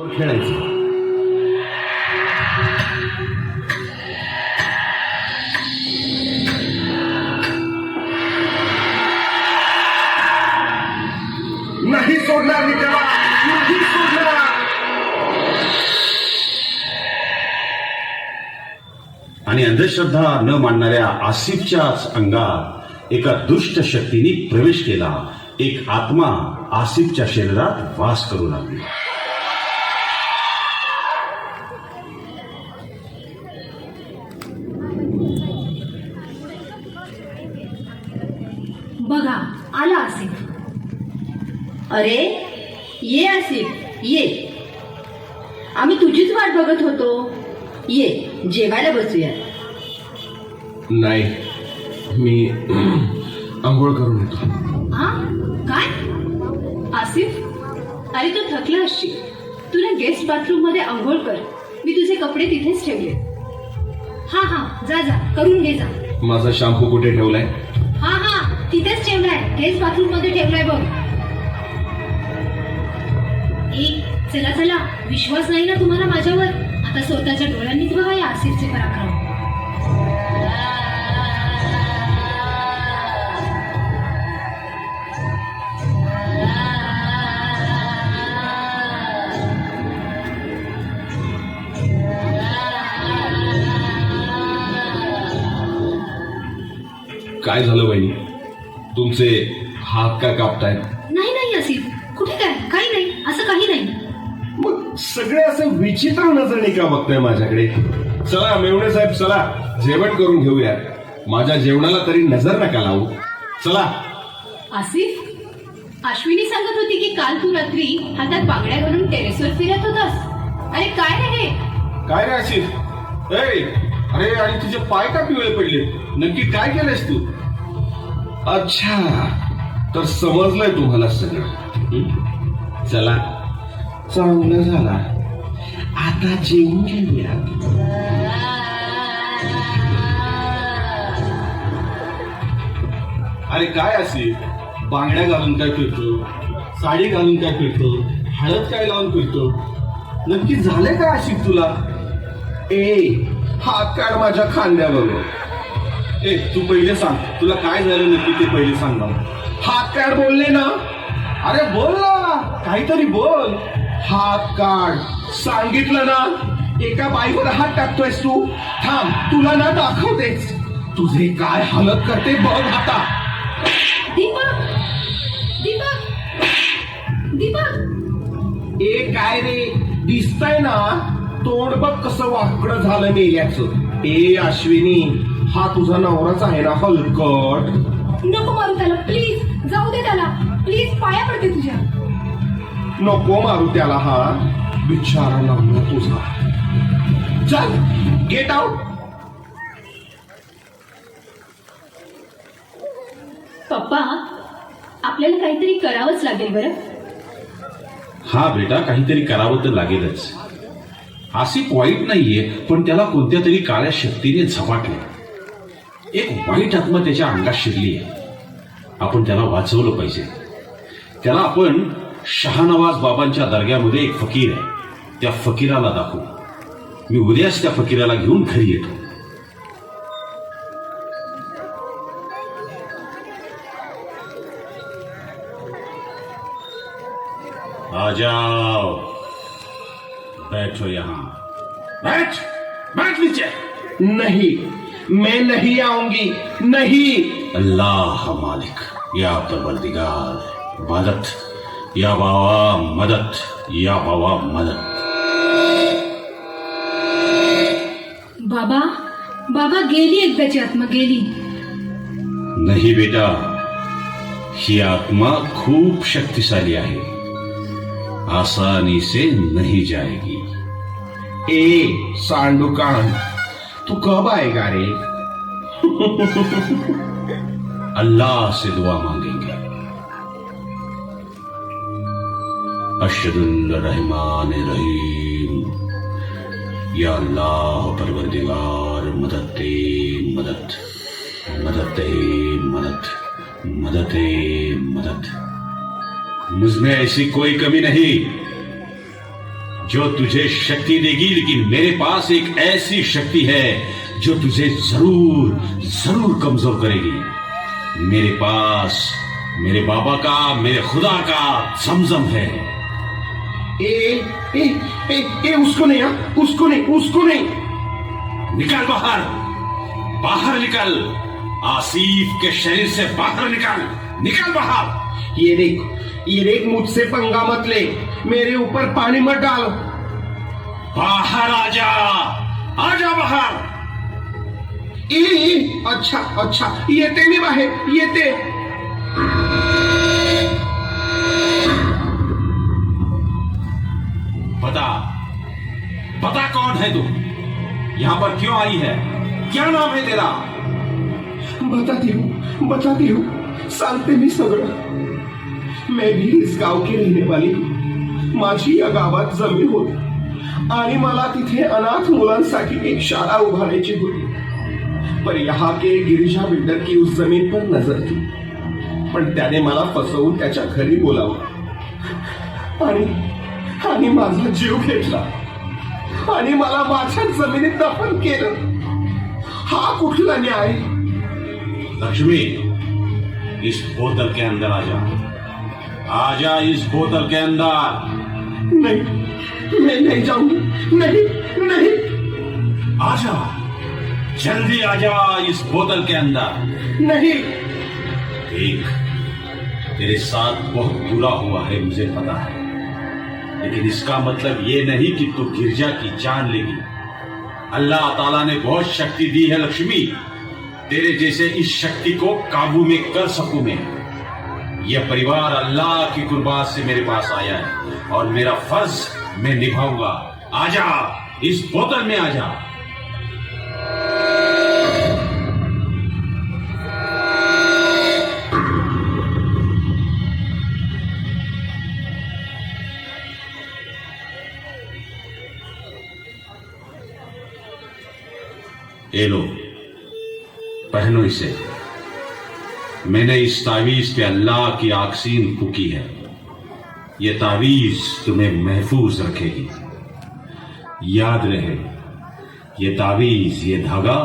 खेळायचं. नाही सोडणार मी त्याला, नाही सोडणार. आणि अंधश्रद्धा न मानणाऱ्या आसिफच्याच अंगात एका दुष्ट शक्तीने प्रवेश केला. एक आत्मा आसिफच्या शरीरात वास करू लागली. बघा आला आसिफ. अरे ये आसिफ ये, आम्ही तुझीच वाट बघत होतो. ये जेवायला बसूया. नाही, मी आंघोळ करून येतो. हा काय आसिफ, अरे तू थकला असशील. तुला गेस्ट बाथरूम मध्ये आंघोळ कर. मी तुझे कपडे तिथेच ठेवले. हा हा जा जा करून घे जा. माझा शॅम्पू कुठे ठेवलाय? हा हा तिथेच ठेवलाय, गेस्ट बाथरूम मध्ये ठेवलाय बघ. चला चला, विश्वास नाही ना तुम्हाला माझ्यावर? आता स्वतःच्या डोळ्यांनीच बघा या आसिफचे पराक्रम. काय झालं वहिनी? तुमचे हात का कापतायत? नाही नाही आसिफ, कुठे काय, काही नाही, असं काही नाही. मग सगळे असं विचित्र नजरेने का बघताय माझ्याकडे? चला मेवणे साहेब, चला जेवण करून घेऊया. माझ्या जेवणाला तरी नजर नका लावू. चला. आसिफ, अश्विनी सांगत होती की काल तू रात्री हातात बांगड्या घालून टेरेसवर फिरत होतास. अरे काय रे हे? काय रे आशिष? अरे आणि तुझे पाय का पिवळे पडले? नक्की काय केलंस तू? अच्छा, तर समजलंय तुम्हाला सगळं. चला, चांगलं झाला. आता जेवून घेऊया. अरे काय असे बांगड्या घालून काय फिरतो, साडी घालून काय फिरतो, हळद काय लावून फिरतो? नक्की झाले का आशिक तुला? हात काढ माझ्या खांद्याबरोबर. तू पहिले सांग, तुला काय झालं नक्की ते पहिले सांग मला. हात काढ बोलले ना? अरे बोल ना, काहीतरी बोल. हात काढ सांगितलं ना. एका बाईवर हात टाकतोयस तू. थांब, तुला ना दाखवतेच तुझे काय हालत करते बघ आता. दीपक दीपक दीपक, काय रे, दिसतंय ना? तोंड बघ कसं वाकडं झालं मेल्याचं. अश्विनी, हा तुझा नवराच आहे ना हलकट? नको मारू त्याला प्लीज, जाऊ दे त्याला प्लीज, पाया पडते तुझ्या. नको मारू त्याला. हा बिचारा नवरा तुझा. चल गेट आउट. पप्पा, आपल्याला काहीतरी करावंच लागेल बरं. हा बेटा, काहीतरी करावं तर लागेलच. आसिफ वाईट नाहीये, पण त्याला कोणत्या तरी काळ्या शक्तीने झपाटले. एक वाईट आत्मा त्याच्या अंगात शिरली आहे. आपण त्याला वाचवलं पाहिजे. त्याला आपण शहानवाज बाबांच्या दर्ग्यामध्ये एक फकीर आहे, त्या फकीराला दाखवू. मी उद्याच त्या फकीराला घेऊन घरी येतो. आ जाओ, बैठो यहाँ. बैठ नीचे. नहीं, मैं नहीं आऊंगी. नहीं. अल्लाह मालिक, या परवरदिगार मदद, या बाबा मदद, या बाबा मदद. बाबा बाबा, गेली एकदाची आत्मा, गेली. नहीं बेटा, ही आत्मा खूप शक्तिशाली आहे. आसानी से नहीं जाएगी. सांडुकान, तू कब आएगा रे? अल्लाह से दुआ मांगेंगे. अशहदुल रहमान रहीम. या अल्लाह परवरदिगार, मदद दे मदद, मदद दे मदद, मदद दे मदद. मुझमें ऐसी कोई कमी नहीं. जो तुझे शक्ति देगी, लेकिन मेरे पास एक ऐसी शक्ति है जो तुझे जरूर जरूर कमजोर करेगी। मेरे पास मेरे बाबा का, मेरे खुदा का जमजम है। ए, ए, ए, ए, उसको नहीं, उसको नहीं, उसको नहीं। निकल बाहर, बाहर निकल, आसिफ के शरीर से बाहर निकल, निकल बाहर। ये देख मुझसे पंगा मत ले, मेरे ऊपर पानी मत डाल। बाहर आजा, आजा बाहर। अच्छा अच्छा, येते मी बाहेर, येते। बता, बता कौन है तू, यहां पर क्यों आई है, क्या नाम है तेरा? बताती हूँ, सांगते मी सगळं। मैं भी इस गाव की रहने वाली हूँ। माझी या गावात जमीन होती आणि मला तिथे अनाथ मुलांसाठी एक शाळा उभारायची होती, पर यहाँ के गिरिजा बिल्डर की उस जमीन पर नजर थी, पण त्याने मला फसवून त्याच्या घरी बोलावलं आणि माझा जीव घेतला आणि मला माझ्या जमिनीत दफन केलं। हा कुठला न्याय? लक्ष्मी, इस बोतल के अंदर आजा, आजा इस बोतल के अंदर। नहीं, मैं नहीं जाऊंगी, नहीं नहीं। आजा, जल्दी आजा इस बोतल के अंदर। नहीं। देख, तेरे साथ बहुत बुरा हुआ है, मुझे पता है, लेकिन इसका मतलब ये नहीं कि तू गिरजा की जान लेगी। अल्लाह ताला ने बहुत शक्ति दी है लक्ष्मी, तेरे जैसे इस शक्ति को काबू में कर सकूं मैं। यह परिवार अल्लाह की कुर्बात से मेरे पास आया है और मेरा फर्ज मैं निभाऊंगा। आजा, इस बोतल में आजा। ये लो, पहनो इसे। मैंने इस तावीज पे अल्लाह की आक्सीन फूकी है। ये तावीज तुम्हें महफूज रखेगी। याद रहे, ये तावीज, ये धागा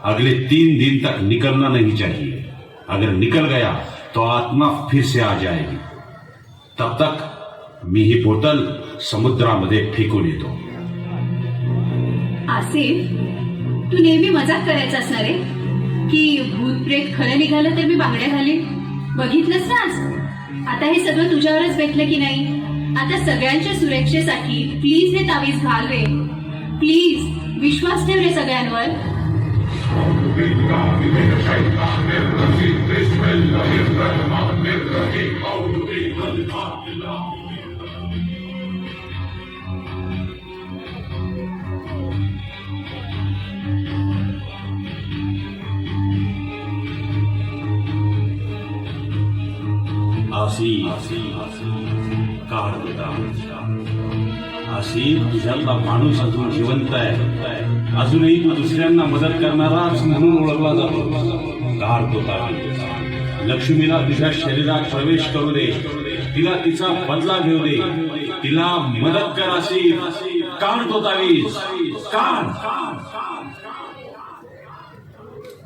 अगले 3 दिन तक निकलना नहीं चाहिए। अगर निकल गया तो आत्मा फिर से आ जाएगी। तब तक मी ही बोतल समुद्रामध्ये फेकून येतो। आसिफ, तू नेहमी मजाक करायचा असणार आहे की भूत प्रेत खरं निघालं तर मी बांगड्या घालीन? बघितलंस ना आज, आता हे सगळं तुझ्यावरच बेतलं की नाही? आता सगळ्यांच्या सुरक्षेसाठी प्लीज हे तावीज घाल रे, प्लीज विश्वास ठेव रे सगळ्यांवर। आसिफ, काढ बेटा। आसिफ, तुझ्यातला माणूस अजून जिवंत आहे, अजूनही तू दुसऱ्यांना मदत करणाराच म्हणून ओळखला जातो। काढ तो तावीज। लक्ष्मीला तुझ्या शरीरात प्रवेश करू दे, तिला तिचा बदला घेऊ दे, तिला मदत कर। आसिफ, काढ तो तावीज, काढ।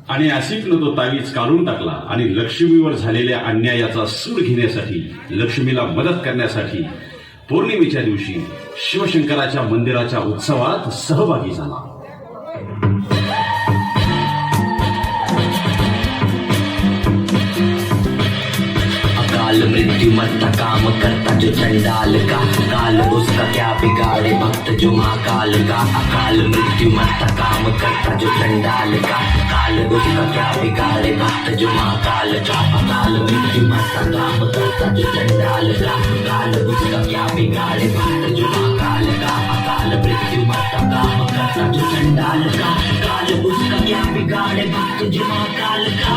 आणि आसिफनं तो तावीज काढून टाकला आणि लक्ष्मीवर झालेल्या अन्यायाचा सूड घेण्यासाठी, लक्ष्मीला मदत करण्यासाठी पौर्णिमेच्या दिवशी शिवशंकराच्या मंदिराच्या उत्सवात सहभागी झाला। अकाल मृत्यु मरता काम करता जो चंडाल का, काल उसका क्या बिगाड़े भक्त जो महाकाल का। अकाल मृत्यु मरता काम करता जो चंडाल का, काल उसका क्या बिगाड़े भक्त जो महाकाल का। अकाल मृत्यु मरता काम करता जो चंडाल का, काल उसका क्या बिगाड़े भक्त जो महाकाल का। अकाल मृत्यु मरता काम करता जो चंडाल का, काल उसका क्या बिगाड़े भक्त जो महाकाल का।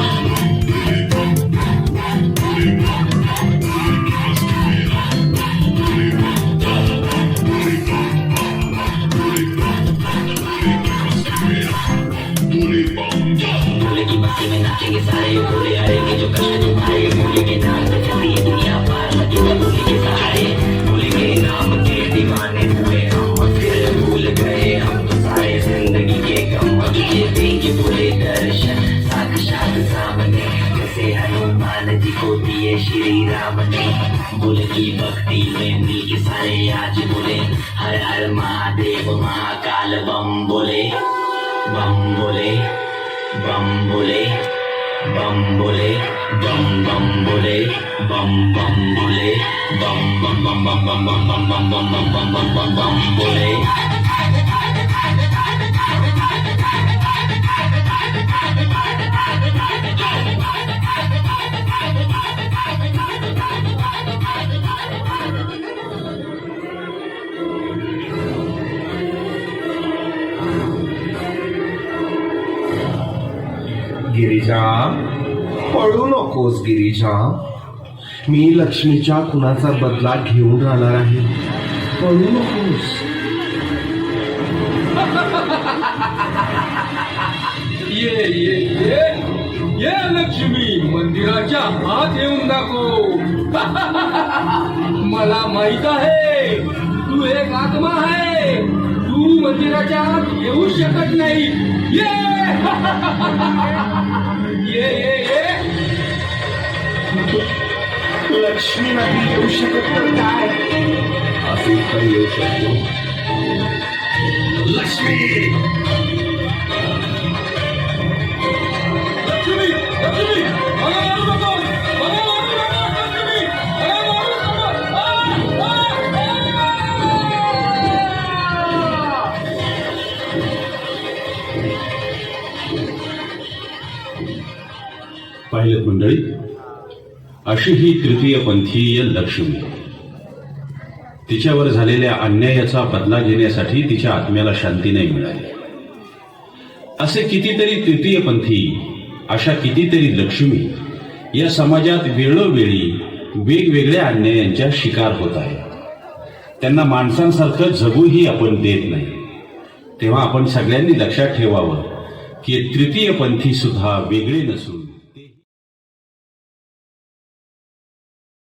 भोले की मस्ती में नाचेंगे सारे, भोले हरेंगे जो कष्ट तुम्हारे। भोले के नाम पे चलती है दुनिया पार, लगेगा भोले के सहारे, भोले के नाम के दीवाने हुए हम। श्री राम ने बोले की भक्ति में मिल के सारे आज बोले हर हर महादेव महाकाल बम बोले बम बोले बम बोले बम बोले बम बम बोले बम बम बोले बम बम बम बम बम बम बम बम बम बम बम बम बम बोले गिरिजा, पळू नकोस गिरिजा. मी लक्ष्मीच्या खुनाचा बदला घेऊन राहणार आहे. पळू नकोस. ये ये ये ये लक्ष्मी मंदिराच्या आत येऊन दाखव. मला माहित आहे तू एक आत्मा आहे. तू मंदिराच्या आत येऊ शकत नाही. ये ये ये ये लक्ष्मी नाही येऊ शकत तर काय? असे तर येऊ शकतो. लक्ष्मी, लक्ष्मी लक्ष्मी मला मारू नको. मला मारू नको लक्ष्मी. मला मारू नको. पाहिलं मंडळी, अशी ही तृतीयपंथीय लक्ष्मी. तिच्यावर झालेल्या अन्यायाचा बदला घेण्यासाठी तिच्या आत्म्याला शांती नाही मिळाली. असे कितीतरी तृतीयपंथी, अशा कितीतरी लक्ष्मी या समाजात वेळोवेळी वेगवेगळ्या अन्यायांच्या शिकार होत आहेत. त्यांना माणसांसारखं जगूही आपण देत नाही. तेव्हा आपण सगळ्यांनी लक्षात ठेवावं की तृतीयपंथी सुद्धा वेगळे नसून